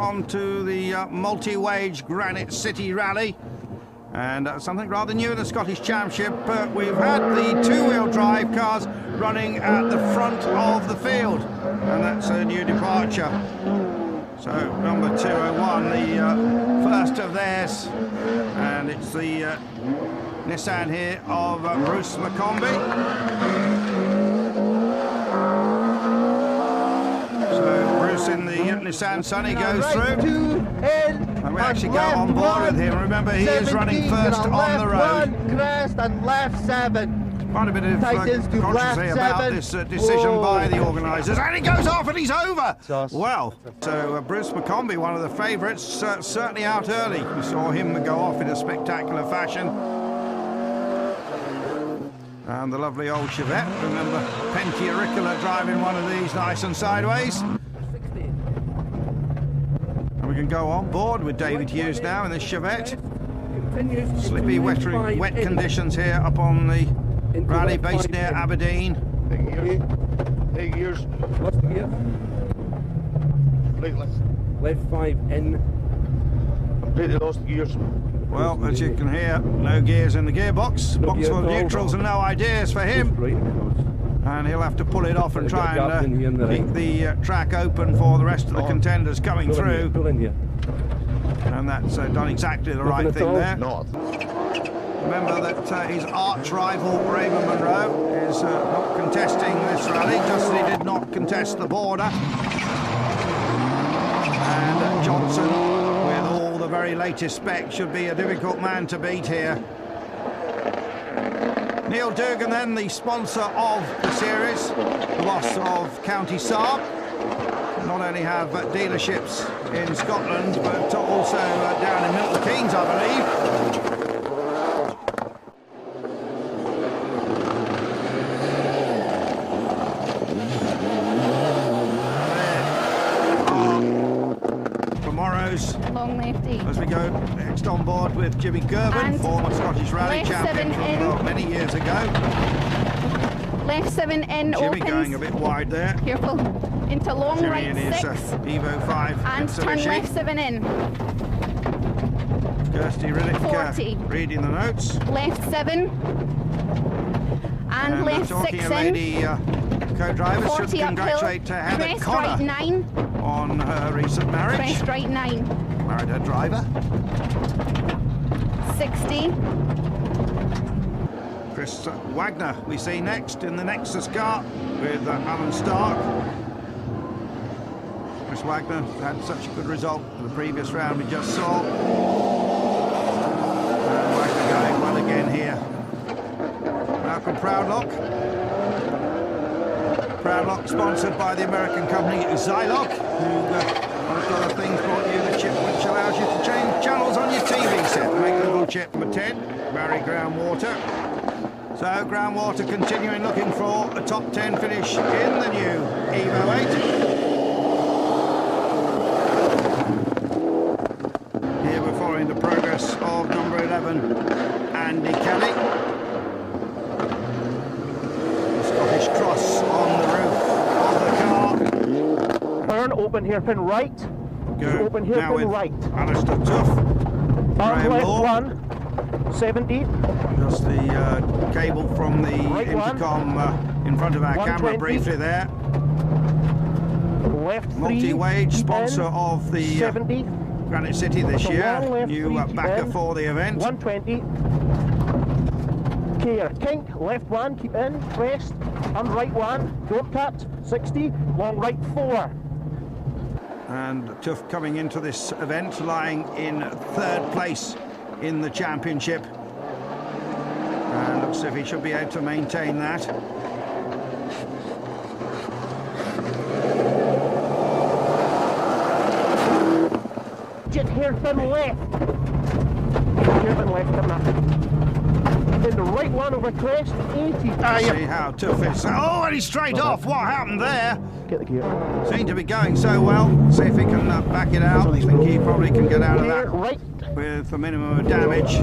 on to the multi-wage Granite City Rally. And something rather new in the Scottish Championship. We've had the two-wheel drive cars running at the front of the field, and that's a new departure. So number 201, the first of theirs, and it's the Nissan here of Bruce McCombie. So Bruce in the Nissan Sunny goes through. And we actually go on board with him. Remember, he is running first on the road. Crest and left 7. Quite a bit of controversy about this decision by the organisers. And he goes off and he's over! Well, so Bruce McCombie, one of the favourites, certainly out early. We saw him go off in a spectacular fashion. And the lovely old Chevette. Remember Penty Auricula driving one of these nice and sideways. We can go on board with David Hughes now in this Chevette. Slippy, wet conditions here up on the rally based near Aberdeen. 8 gears. What's the gear? Left 5 in. Completely lost gears. Well, as you can hear, no gears in the gearbox. Box full of neutrals and no ideas for him. And he'll have to pull it off and try and keep the track open for the rest of the contenders coming through. And that's done exactly the right thing there. Remember that his arch rival Raymond Monroe is not contesting this rally, just as he did not contest the border. And Johnson, with all the very latest specs, should be a difficult man to beat here. Neil Dugan, then, the sponsor of the series, the boss of County Saab. Not only have dealerships in Scotland, but also down in Milton Keynes, I believe. Tomorrow's long lefty. As we go next on board with Jimmy Gerben, And former Scottish Rally champion from many years ago. Left 7 in, Jimmy opens. going a bit wide there. Careful. Into long Jimmy right in his 6. Evo 5 And turn left 7 in. Kirsty Riddick reading the notes. Left 7. And left 6 talking in. Lady co-drivers should 40 congratulate uphill. Heather Crest Connor right 9. on her recent marriage. Crest right 9. Married her driver. 60. Chris Wagner we see next in the Nexus car with Alan Stark. Chris Wagner had such a good result in the previous round we just saw. And Wagner going well again here. Malcolm Proudlock. Proudlock sponsored by the American company Zilog, who amongst other things brought you the chip which allows you to change channels on your TV set. Make a little chip. Number 10, Barry Groundwater. So Groundwater continuing looking for a top 10 finish in the new Evo 8. Here we're following the progress of number 11, Andy Kelly. The Scottish Cross on the roof of the car. Turn, open hairpin right. Good. Open Now hairpin with right. Alistair Tuff. Arm Graham left Law. 1. 70. Just the cable from the Right intercom in front of our camera 120. briefly there. Left 3. Multi-wage sponsor of the 70. Granite City this So year. long left New 3, backer in. for the event. 120. Care. Kink. Left 1. Keep in. Crest. And right 1. Don't cut. 60. Long right 4. And Tuff coming into this event lying in 3rd place in the championship. And looks as if he should be able to maintain that. Jet hairpin left. Hairpin left, come up. Then the right 1 over crest, 80. See how Tuff is. Oh, and he's straight off. What happened there? Get the gear. Seemed to be going so well. See if he can back it out. I think he probably can get out of that Right. with a minimum of damage.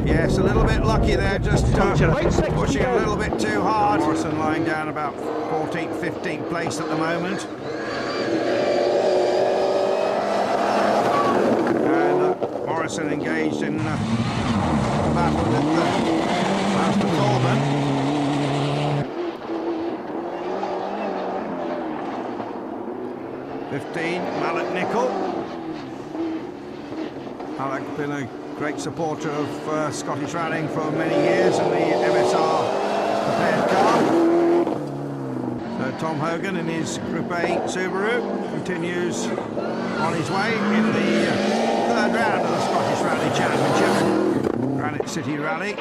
Yes, a little bit lucky there, just pushing a little bit too hard. Morrison lying down about 14th, 15th place at the moment. Morrison engaged in battle with Master Thorburn. Mallet Nickel. Alec been a great supporter of Scottish rallying for many years in the MSR prepared car. So Tom Hogan in his Group A Subaru continues on his way in the third round of the Scottish Rally Championship, Granite City Rally.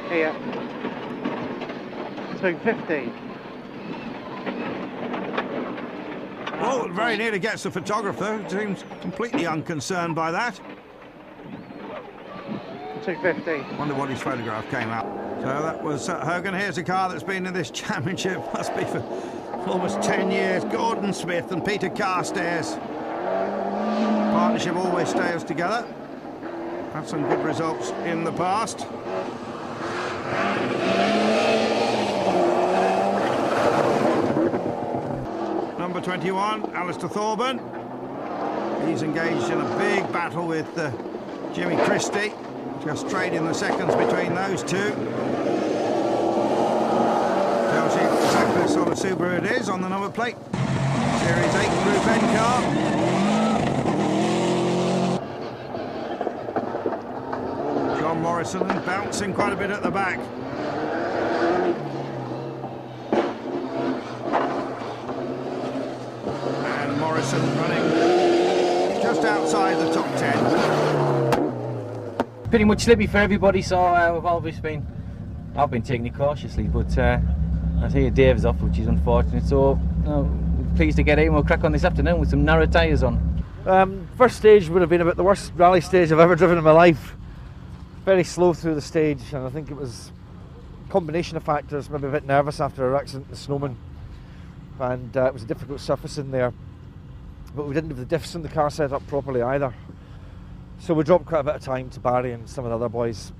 Here. 250. Well, very nearly gets the photographer. Seems completely unconcerned by that. 250. Wonder what his photograph came out. So that was Hogan. Here's a car that's been in this championship, must be for almost 10 years. Gordon Smith and Peter Carstairs. Partnership always stays together. Had some good results in the past. Number 21, Alistair Thorburn. He's engaged in a big battle with Jimmy Christie. Just trading the seconds between those two. Tells you exactly the sort of Subaru it is on the number plate. Series 8 Group N car. John Morrison bouncing quite a bit at the back. And Morrison running just outside the top 10. Pretty much slippy for everybody, so I've been taking it cautiously, but I hear Dave's off, which is unfortunate, so we're pleased to get out and we'll crack on this afternoon with some narrow tyres on. First stage would have been about the worst rally stage I've ever driven in my life. Very slow through the stage, and I think it was a combination of factors, maybe a bit nervous after our accident with Snowman, and it was a difficult surface in there, but we didn't have the diffs in the car set up properly either. So we dropped quite a bit of time to Barry and some of the other boys.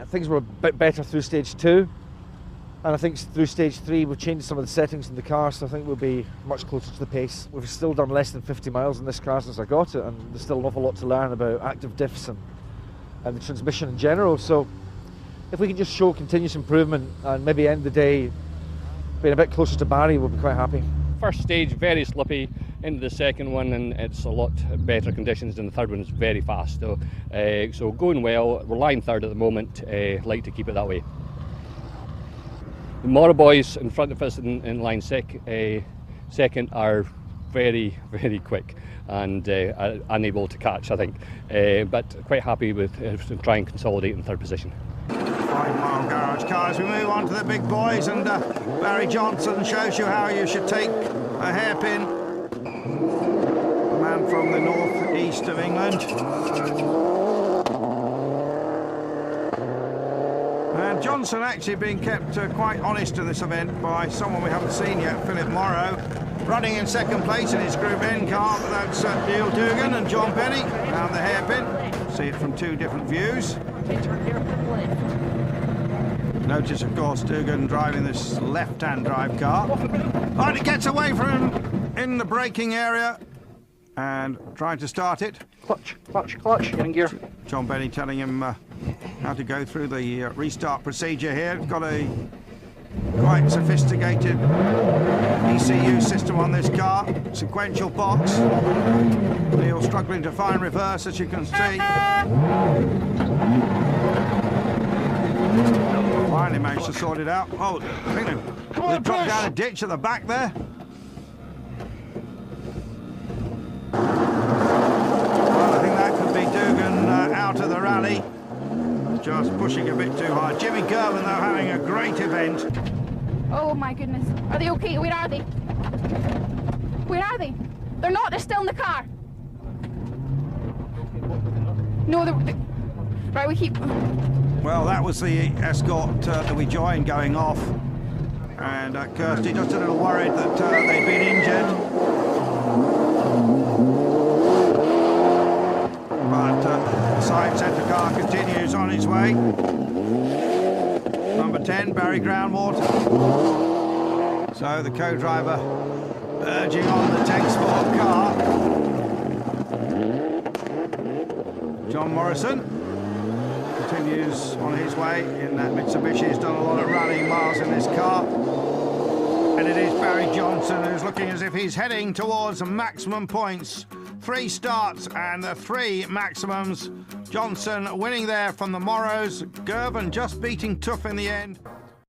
Things were a bit better through stage 2, and I think through stage 3 we've changed some of the settings in the car, so I think we'll be much closer to the pace. We've still done less than 50 miles in this car since I got it, and there's still an awful lot to learn about active diffs and the transmission in general. So if we can just show continuous improvement and maybe end the day being a bit closer to Barry, we'll be quite happy. First stage very slippy, into the second one and it's a lot better conditions, and the third one is very fast. So going well. We're lying third at the moment. Like to keep it that way. The Mora boys in front of us in line second are very, very quick and unable to catch, I think. But quite happy with trying to consolidate in third position. 5-mile garage car as we move on to the big boys, and Barry Johnson shows you how you should take a hairpin. A man from the north-east of England. And Johnson actually being kept quite honest in this event by someone we haven't seen yet, Philip Morrow, running in second place in his Group N car, but that's Neil Dugan and John Penny around the hairpin. See it from two different views. Notice, of course, Dugan driving this left-hand drive car. But it gets away from him in the braking area and trying to start it. Clutch, clutch, clutch, get in gear. John Benny telling him how to go through the restart procedure here. It's got a quite sophisticated ECU system on this car. Sequential box. Neil struggling to find reverse, as you can see. Finally managed to sort it out. Oh, I think they've dropped down a ditch at the back there. Well, I think that could be Dugan out of the rally. Just pushing a bit too hard. Jimmy Gervin, though, having a great event. Oh my goodness. Are they okay? Where are they? Where are they? They're not. They're still in the car. No, they're... Right, we keep... Well, that was the escort that we joined going off, and Kirsty just a little worried that they'd been injured. But the side centre car continues on its way. Number 10, Barry Groundwater. So the co-driver urging on the Tech Sport car. John Morrison continues on his way in that Mitsubishi. He's done a lot of rallying miles in this car. And it is Barry Johnson who's looking as if he's heading towards maximum points. 3 starts and the 3 maximums. Johnson winning there from the Morrows. Girvan just beating Tough in the end.